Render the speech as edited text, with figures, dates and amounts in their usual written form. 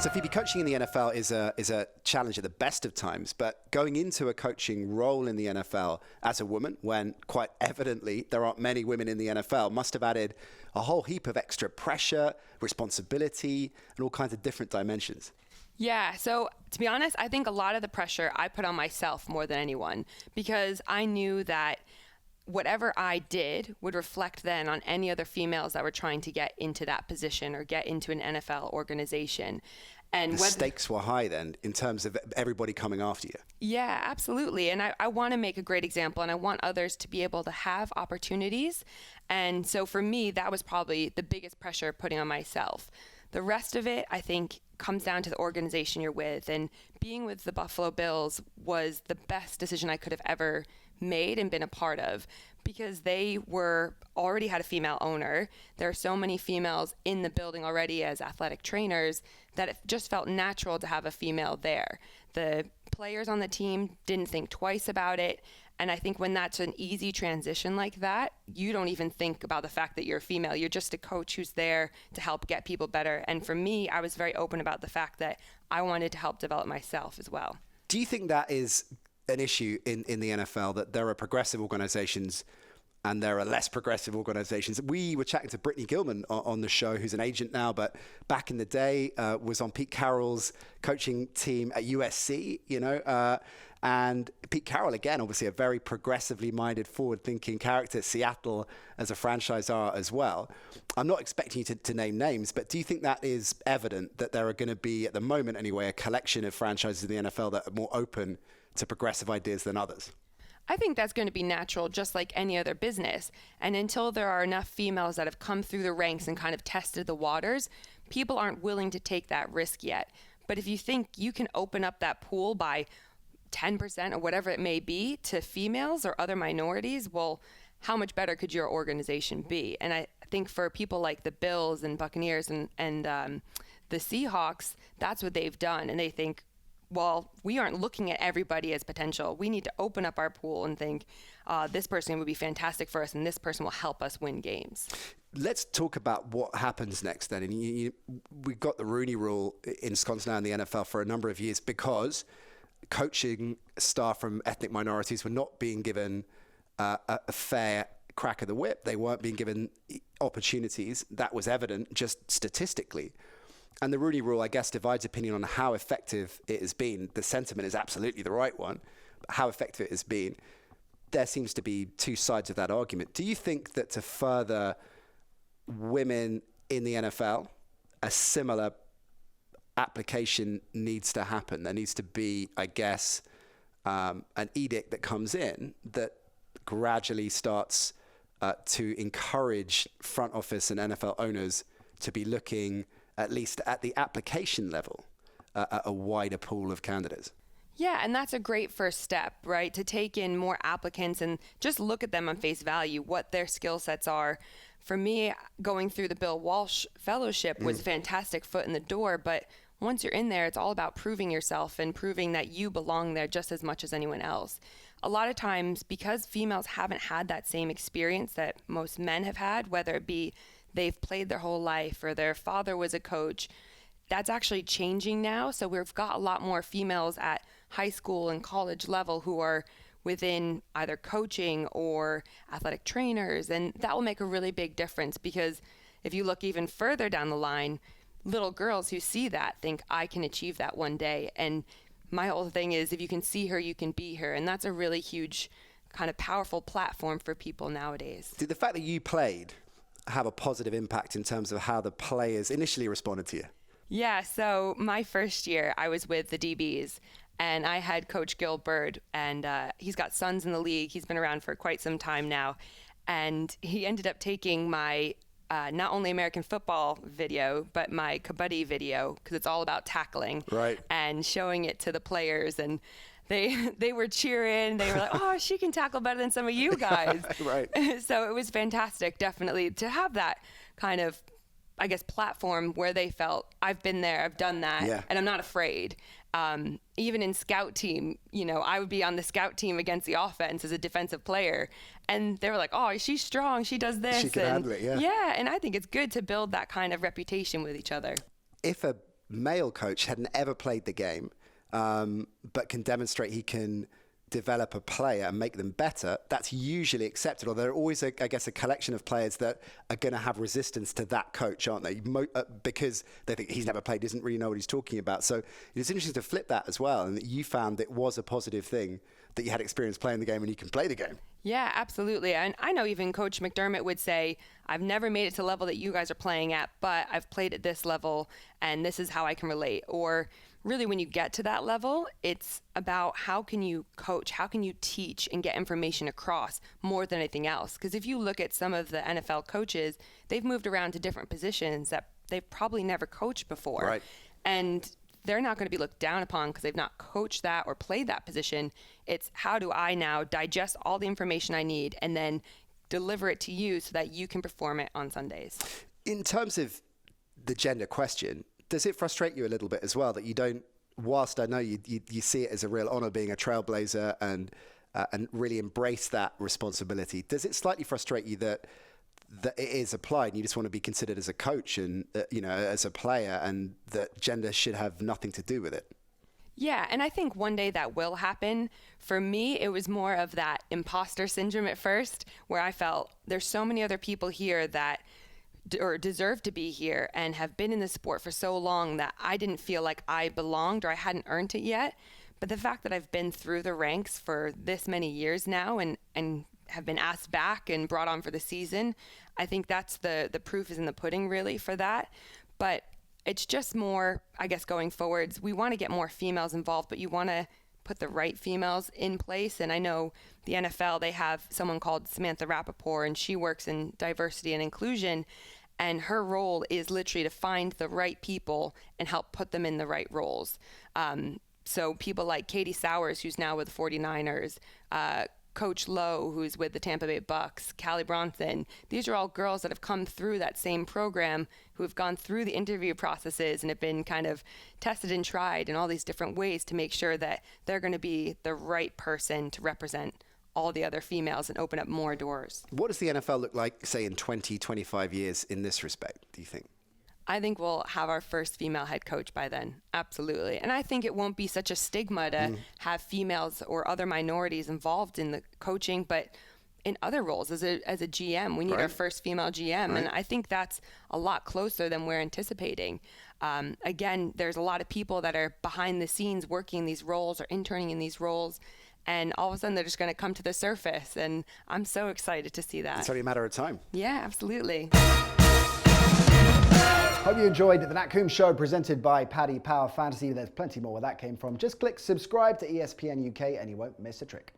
So Phoebe, coaching in the NFL is a challenge at the best of times, but going into a coaching role in the NFL as a woman, when quite evidently there aren't many women in the NFL, must have added a whole heap of extra pressure, responsibility, and all kinds of different dimensions. Yeah, so to be honest, I think a lot of the pressure I put on myself more than anyone, because I knew that whatever I did would reflect then on any other females that were trying to get into that position or get into an NFL organization. And the stakes were high then in terms of everybody coming after you. Yeah, absolutely. And I want to make a great example, and I want others to be able to have opportunities. And so for me, that was probably the biggest pressure putting on myself. The rest of it, I think, comes down to the organization you're with. And being with the Buffalo Bills was the best decision I could have ever made and been a part of, because they already had a female owner. There are so many females in the building already as athletic trainers that it just felt natural to have a female there. The players on the team didn't think twice about it. And I think when that's an easy transition like that, you don't even think about the fact that you're a female. You're just a coach who's there to help get people better. And for me, I was very open about the fact that I wanted to help develop myself as well. Do you think that is an issue in the NFL, that there are progressive organizations and there are less progressive organizations? We were chatting to Brittany Gilman on the show, who's an agent now, but back in the day was on Pete Carroll's coaching team at USC, and Pete Carroll, again, obviously a very progressively minded, forward-thinking character. Seattle as a franchise are as well. I'm not expecting you to name names, but do you think that is evident that there are going to be, at the moment anyway, a collection of franchises in the NFL that are more open to progressive ideas than others? I think that's going to be natural, just like any other business. And until there are enough females that have come through the ranks and kind of tested the waters, people aren't willing to take that risk yet. But if you think you can open up that pool by 10% or whatever it may be to females or other minorities, well, how much better could your organization be? And I think for people like the Bills and Buccaneers and the Seahawks, that's what they've done. And they think, well, we aren't looking at everybody as potential. We need to open up our pool and think this person would be fantastic for us and this person will help us win games. Let's talk about what happens next then. And we've got the Rooney Rule in Wisconsin now in the NFL for a number of years because coaching staff from ethnic minorities were not being given a fair crack of the whip. They weren't being given opportunities. That was evident just statistically. And the Rooney Rule, I guess, divides opinion on how effective it has been. The sentiment is absolutely the right one, but how effective it has been, there seems to be two sides of that argument. Do you think that to further women in the NFL, a similar application needs to happen? There needs to be, I guess, an edict that comes in that gradually starts to encourage front office and NFL owners to be looking at least at the application level, a wider pool of candidates. Yeah, and that's a great first step, right? To take in more applicants and just look at them on face value, what their skill sets are. For me, going through the Bill Walsh Fellowship was a fantastic foot in the door, but once you're in there, it's all about proving yourself and proving that you belong there just as much as anyone else. A lot of times, because females haven't had that same experience that most men have had, whether it be they've played their whole life or their father was a coach, that's actually changing now. So we've got a lot more females at high school and college level who are within either coaching or athletic trainers. And that will make a really big difference, because if you look even further down the line, little girls who see that think, I can achieve that one day. And my whole thing is, if you can see her, you can be her. And that's a really huge kind of powerful platform for people nowadays. Did the fact that you played have a positive impact in terms of how the players initially responded to you? Yeah, so my first year I was with the DBs, and I had Coach Gil Bird, and he's got sons in the league. He's been around for quite some time now, and he ended up taking my not only American football video, but my kabaddi video, because it's all about tackling, right, and showing it to the players. And they were cheering. They were like, oh, she can tackle better than some of you guys. Right. So it was fantastic, definitely, to have that kind of, I guess, platform where they felt, I've been there, I've done that, and I'm not afraid. Even in scout team, I would be on the scout team against the offense as a defensive player. And they were like, oh, she's strong, she does this. She can handle it, yeah. Yeah, and I think it's good to build that kind of reputation with each other. If a male coach hadn't ever played the game, but can demonstrate he can develop a player and make them better, that's usually accepted. Or there are always, I guess, a collection of players that are going to have resistance to that coach, aren't they? Because they think he's never played, doesn't really know what he's talking about. So it's interesting to flip that as well, and that you found it was a positive thing that you had experience playing the game and you can play the game. Yeah, absolutely. And I know even Coach McDermott would say, I've never made it to the level that you guys are playing at, but I've played at this level and this is how I can relate. Or really, when you get to that level, it's about how can you coach, how can you teach and get information across more than anything else. Because if you look at some of the NFL coaches, they've moved around to different positions that they've probably never coached before. Right. And they're not going to be looked down upon because they've not coached that or played that position. It's how do I now digest all the information I need and then deliver it to you so that you can perform it on Sundays. In terms of the gender question, does it frustrate you a little bit as well that you don't, whilst I know you see it as a real honor being a trailblazer and really embrace that responsibility, does it slightly frustrate you that it is applied and you just want to be considered as a coach and as a player, and that gender should have nothing to do with it? Yeah, and I think one day that will happen. For me, it was more of that imposter syndrome at first, where I felt there's so many other people here that or deserve to be here and have been in the sport for so long that I didn't feel like I belonged or I hadn't earned it yet. But the fact that I've been through the ranks for this many years now and have been asked back and brought on for the season, I think that's the proof is in the pudding really for that. But it's just more, I guess, going forwards, we want to get more females involved, but you want to put the right females in place. And I know the NFL, they have someone called Samantha Rappaport, and she works in diversity and inclusion. And her role is literally to find the right people and help put them in the right roles. So people like Katie Sowers, who's now with the 49ers, Coach Lowe, who's with the Tampa Bay Bucks, Callie Bronson. These are all girls that have come through that same program, who have gone through the interview processes and have been kind of tested and tried in all these different ways to make sure that they're going to be the right person to represent all the other females and open up more doors. What does the NFL look like, say, in 20, 25 years in this respect, do you think? I think we'll have our first female head coach by then. Absolutely. And I think it won't be such a stigma to have females or other minorities involved in the coaching, but in other roles as a GM, we need our first female GM. Right. And I think that's a lot closer than we're anticipating. Again, there's a lot of people that are behind the scenes working these roles or interning in these roles. And all of a sudden, they're just going to come to the surface. And I'm so excited to see that. It's only a matter of time. Yeah, absolutely. Hope you enjoyed the Nat Coombs Show presented by Paddy Power Fantasy. There's plenty more where that came from. Just click subscribe to ESPN UK and you won't miss a trick.